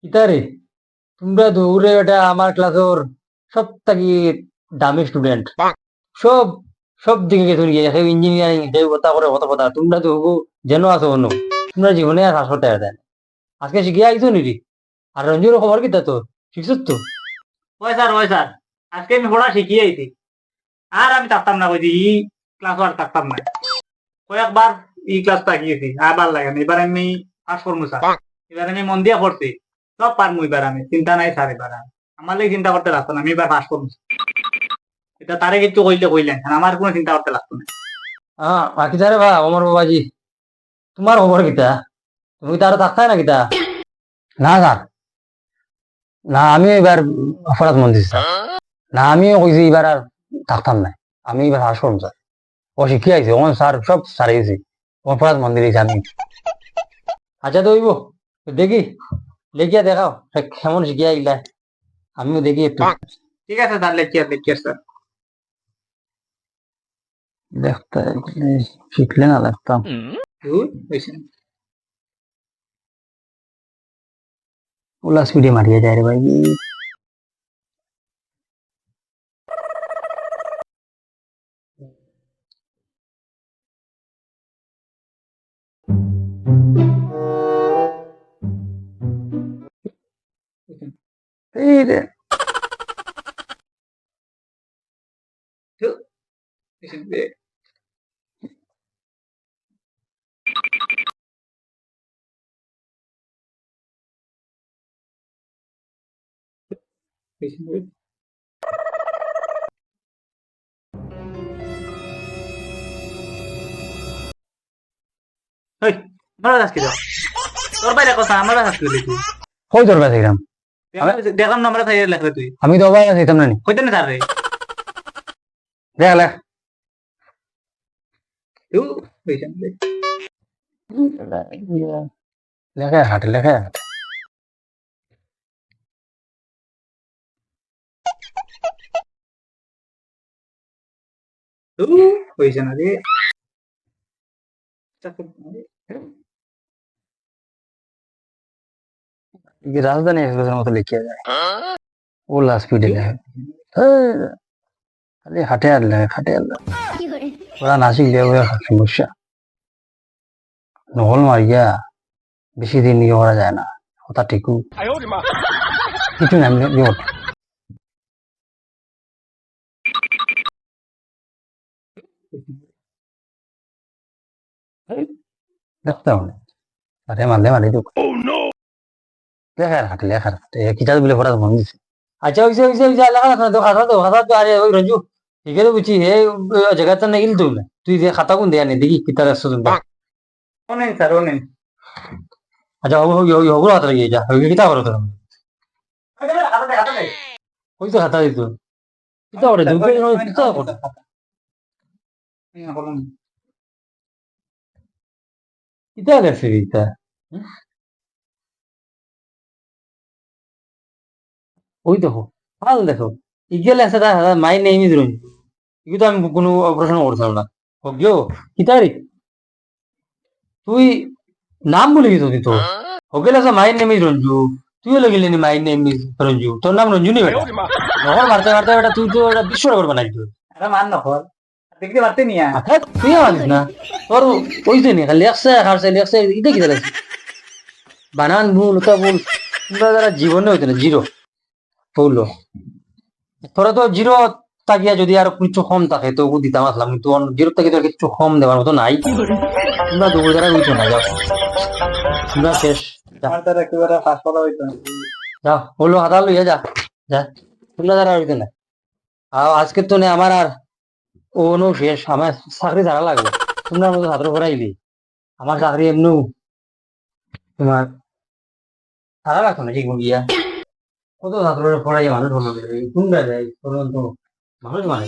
ইতারে তোমরা দৌড়ে এটা আমার ক্লাসের সব থাকি দামি স্টুডেন্ট সব সব দিকে গেছো নিয়ে কেউ ইঞ্জিনিয়ারিং কেউ কথা করে কত কথা তোমরা তো যেন আছো অন্য তোমরা জীবনে আর হাসতে দেয় আজকে শিখিয়ে আইছো নিরি আর রঞ্জুর খবর কি তো শিখছো তো ওই স্যার আজকে আমি পড়া শিখিয়ে আইছি আর আমি থাকতাম না কইছি ই ক্লাস আর থাকতাম না কয়েকবার ই ক্লাস তাকিয়েছি আর ভাল লাগে না এবার আমি পাস করবো স্যার এবার আমি মন দিয়া পড়ছি সব পারমু এবার আমি চিন্তা নাই স্যার এবার আমার লাগে চিন্তা করতে লাগতো না আমি এবার পাস করবো এটা তারে কিছু কইলেন আর আমার কোনো চিন্তা করতে লাগতো না হ্যাঁ বাকি তারে বা আমার বাবাজি তোমার খবর কিতা তুমি তার থাকতাই না কিতা না স্যার না আমি এবার অপরাধ মন দিচ্ছি না আমিও কইছি এবার আর থাকতাম না আমি এবার হাস করুন স্যার ও শিখিয়ে আইছি ওখানে স্যার সব সারিয়েছি অপরাধ মন দিয়েছি আমি আচ্ছা তো হইব দেখি লেখিয়া দেখাও কেমন শিখিয়া আইলা আমিও দেখি একটু ঠিক আছে স্যার লেখিয়ার স্যার দেখতে শিখলে না দেখতাম হয়েছে ওলা স্পিডে মারিয়া যায় রে ভাই এই রে আমার আজকে দাও তোর বাইরে কথা আমার আজকে লিখি কই তোর কাছে এরকম দেখলাম না আমরা তাই লেখলে তুই আমি তো অবাক আছি না নি কইতে না স্যার রে দেখ লেখ লেখা হাটে লেখা হাটে হয়েছে না রে রাজধানী এক্সপ্রেসের মতো লিখিয়া যায় ওলা স্পিডে লেখে খালি হাটে আর লেখে হাটে আর লেখে ওরা না শিখলে ওরা সমস্যা নহল মারিয়া বেশি দিন নিয়ে করা যায় না কথা ঠিকু কিছু নাম দেখতে হবে আরে মারলে মারি তো লেখার হাটে লেখার হাটে কিতাব বলে পড়া মন দিছে আচ্ছা হইছে লেখা তো খাতা তো আরে ওই রঞ্জু ঠিক আছে বুঝছি হে জায়গাটা না গেল তুই যে খাতা কোন দেয়া নে দেখি কিতাব আসছো তুমি অনেক স্যার অনেক আচ্ছা ওগুলো হাতে লাগিয়ে যা ওই কিতাব করো তোর ওই তো খাতা দিত কিতাব করে দুটো কিতাব করে কিতাব লেখছে কিতা ওই দেখো ভাল দেখো ইগেল আছে মাই নেম ইজ রঞ্জু এগুলো তো আমি কোনো প্রশ্ন করছিলাম না গিয়েও কিতারি তুই নাম বলে গেছো তুই তো ওগেল আছে মাই নেম ইজ রঞ্জু তুইও লগিলি নি মাই নেম ইজ রঞ্জু তোর নাম রঞ্জু নি বেটা নহর মারতে মারতে বেটা তুই তো এটা বিশ্ব রেকর্ড বানাই তুই আরে মান নকল দেখতে পারতে নিয়া তুই মানিস না তোর ওই তো নি লেখছে হারছে লেখছে এটা কি দেখছিস বানান ভুল ওটা ভুল তোমরা যারা জীবনে হইতো না জিরো বললো তোরা তো জিরো তাকিয়া যদি আর কিছু কম থাকে তো দিতাম আসলাম কিন্তু জিরো থেকে তোর কিছু কম দেওয়ার মতো নাই তোমরা দৌড়ে দ্বারা বুঝছো না যাও তোমরা শেষ আমার তার একেবারে ফাঁস করা হইতো না যাও বললো হাতা লইয়া যা যা তোমরা দ্বারা হইতো না আজকে তো নেই আমার আর ও নো শেষ আমার চাকরি ছাড়া লাগবে তোমরা মতো ছাত্র পড়াইলি আমার চাকরি এমনি তোমার ছাড়া লাগতো না ঠিক গিয়া কত ছাত্র পড়াই মানুষ হলো তোমরা যাই মানুষ মানে